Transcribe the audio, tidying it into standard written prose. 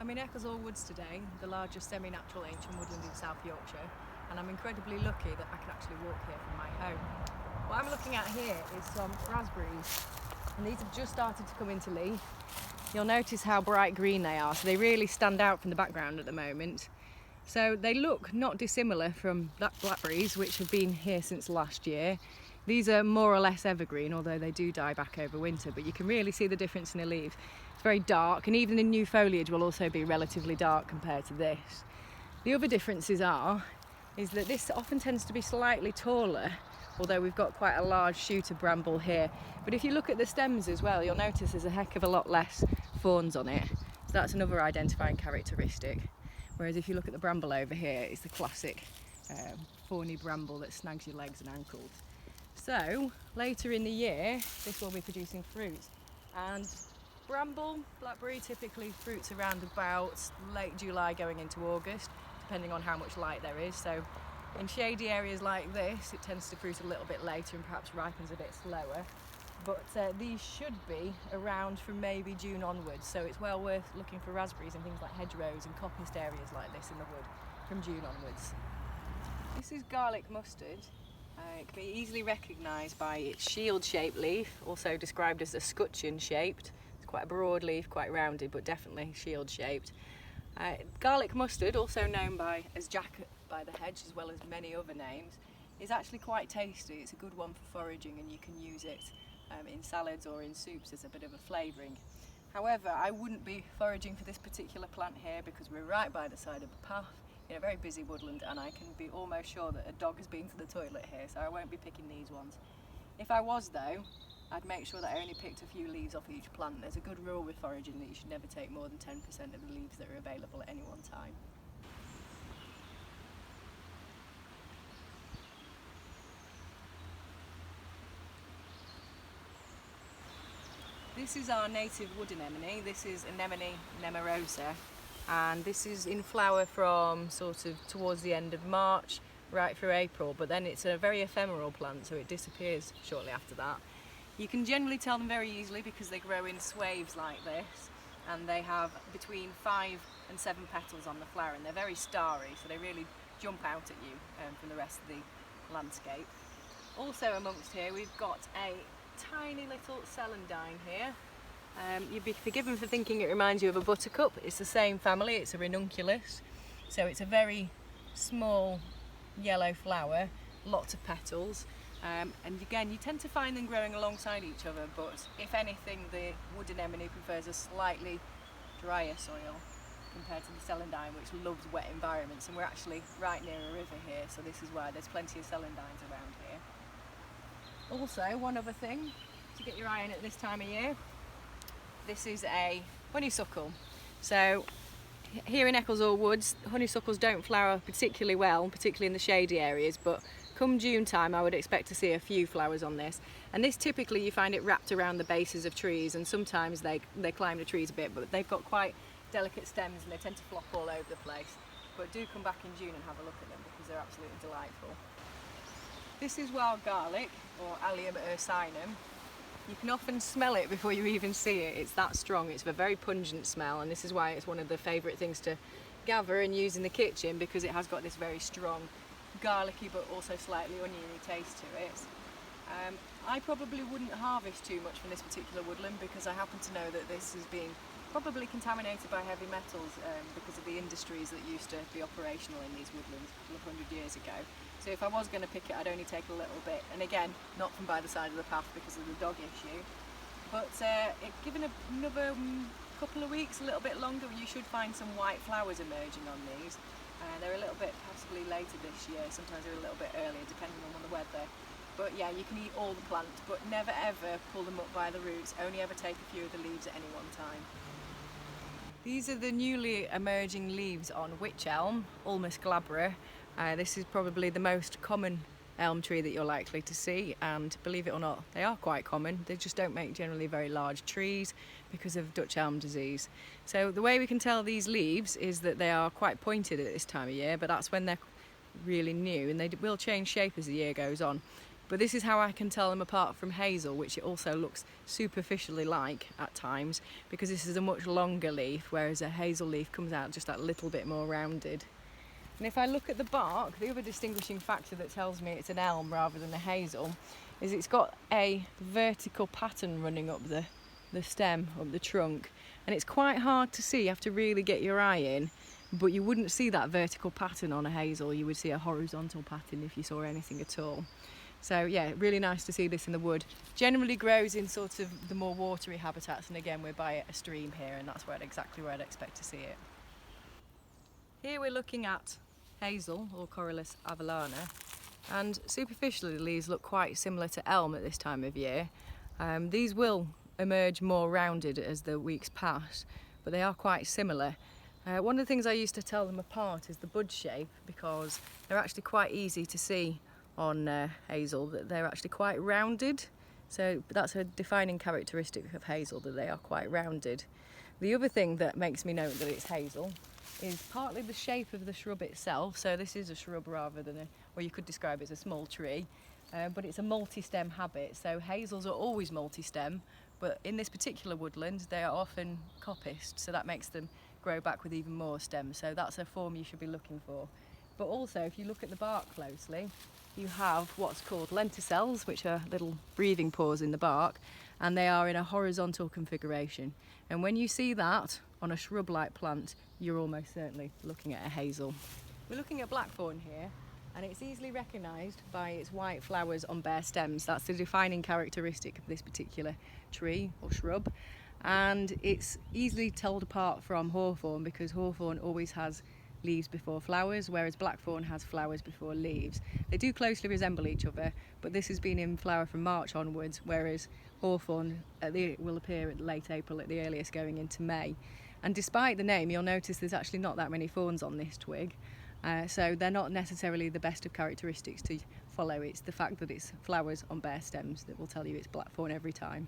I'm in Ecclesall Woods today, the largest semi-natural ancient woodland in South Yorkshire, and I'm incredibly lucky that I can actually walk here from my home. What I'm looking at here is some raspberries, and these have just started to come into leaf. You'll notice how bright green they are, so they really stand out from the background at the moment. So they look not dissimilar from blackberries, which have been here since last year. These are more or less evergreen, although they do die back over winter, but you can really see the difference in the leaves. It's very dark, and even the new foliage will also be relatively dark compared to this. The other differences is that this often tends to be slightly taller, although we've got quite a large shoot of bramble here. But if you look at the stems as well, you'll notice there's a heck of a lot less thorns on it. So that's another identifying characteristic. Whereas if you look at the bramble over here, it's the classic thorny bramble that snags your legs and ankles. So later in the year, this will be producing fruit. And bramble, blackberry typically fruits around about late July going into August, depending on how much light there is. So in shady areas like this, it tends to fruit a little bit later and perhaps ripens a bit slower. But these should be around from maybe June onwards, so it's well worth looking for raspberries in things like hedgerows and coppiced areas like this in the wood from June onwards. This is garlic mustard. It can be easily recognised by its shield-shaped leaf, also described as escutcheon-shaped. It's quite a broad leaf, quite rounded, but definitely shield-shaped. Garlic mustard, also known as jack by the hedge, as well as many other names, is actually quite tasty. It's a good one for foraging, and you can use it in salads or in soups as a bit of a flavouring. However, I wouldn't be foraging for this particular plant here because we're right by the side of the path in a very busy woodland, and I can be almost sure that a dog has been to the toilet here, so I won't be picking these ones. If I was though, I'd make sure that I only picked a few leaves off each plant. There's a good rule with foraging that you should never take more than 10% of the leaves that are available at any one time. This is our native wood anemone. This is Anemone nemorosa, and this is in flower from sort of towards the end of March right through April, but then it's a very ephemeral plant, so it disappears shortly after that. You can generally tell them very easily because they grow in swaves like this, and they have between 5 and 7 petals on the flower, and they're very starry, so they really jump out at you from the rest of the landscape. Also amongst here we've got a tiny little celandine here. You'd be forgiven for thinking it reminds you of a buttercup. It's the same family, it's a Ranunculus. So it's a very small yellow flower, lots of petals. And again, you tend to find them growing alongside each other, but if anything, the wood anemone prefers a slightly drier soil compared to the celandine, which loves wet environments. And we're actually right near a river here, so this is why there's plenty of celandines around here. Also, one other thing to get your eye on at this time of year, this is a honeysuckle. So here in Ecclesall Woods, honeysuckles don't flower particularly well, particularly in the shady areas, but come June time I would expect to see a few flowers on this. And this typically you find it wrapped around the bases of trees, and sometimes they climb the trees a bit, but they've got quite delicate stems and they tend to flop all over the place. But do come back in June and have a look at them because they're absolutely delightful. This is wild garlic, or Allium ursinum. You can often smell it before you even see it. It's that strong. It's a very pungent smell, and this is why it's one of the favourite things to gather and use in the kitchen, because it has got this very strong garlicky but also slightly oniony taste to it. I probably wouldn't harvest too much from this particular woodland because I happen to know that this has been probably contaminated by heavy metals because of the industries that used to be operational in these woodlands a couple of 100 years ago. So if I was going to pick it, I'd only take a little bit, and again, not from by the side of the path because of the dog issue. But given another couple of weeks, a little bit longer, you should find some white flowers emerging on these. They're a little bit possibly later this year, sometimes they're a little bit earlier depending on the weather. But yeah, you can eat all the plant, but never ever pull them up by the roots, only ever take a few of the leaves at any one time. These are the newly emerging leaves on wych elm, Ulmus glabra. This is probably the most common elm tree that you're likely to see, and believe it or not, they are quite common. They just don't make generally very large trees because of Dutch elm disease. So the way we can tell these leaves is that they are quite pointed at this time of year, but that's when they're really new, and they will change shape as the year goes on. But this is how I can tell them apart from hazel, which it also looks superficially like at times, because this is a much longer leaf, whereas a hazel leaf comes out just that little bit more rounded. And if I look at the bark, the other distinguishing factor that tells me it's an elm rather than a hazel is it's got a vertical pattern running up the stem, up the trunk, and it's quite hard to see. You have to really get your eye in, but you wouldn't see that vertical pattern on a hazel. You would see a horizontal pattern if you saw anything at all. So yeah, really nice to see this in the wood. Generally grows in sort of the more watery habitats, and again we're by a stream here, and that's exactly where I'd expect to see it. Here we're looking at hazel, or Corylus avellana, and superficially the leaves look quite similar to elm at this time of year. These will emerge more rounded as the weeks pass, but they are quite similar. One of the things I used to tell them apart is the bud shape, because they're actually quite easy to see on hazel, that they're actually quite rounded. So that's a defining characteristic of hazel, that they are quite rounded. The other thing that makes me know that it's hazel is partly the shape of the shrub itself. So this is a shrub rather than or you could describe it as a small tree, but it's a multi-stem habit. So hazels are always multi-stem, but in this particular woodland they are often coppiced, so that makes them grow back with even more stems. So that's a form you should be looking for. But also, if you look at the bark closely, you have what's called lenticels, which are little breathing pores in the bark, and they are in a horizontal configuration. And when you see that on a shrub-like plant, you're almost certainly looking at a hazel. We're looking at blackthorn here, and it's easily recognised by its white flowers on bare stems. That's the defining characteristic of this particular tree or shrub, and it's easily told apart from hawthorn, because hawthorn always has leaves before flowers, whereas blackthorn has flowers before leaves. They do closely resemble each other, but this has been in flower from March onwards, whereas hawthorn will appear at late April at the earliest, going into May. And despite the name, you'll notice there's actually not that many thorns on this twig, so they're not necessarily the best of characteristics to follow. It's the fact that it's flowers on bare stems that will tell you it's blackthorn every time.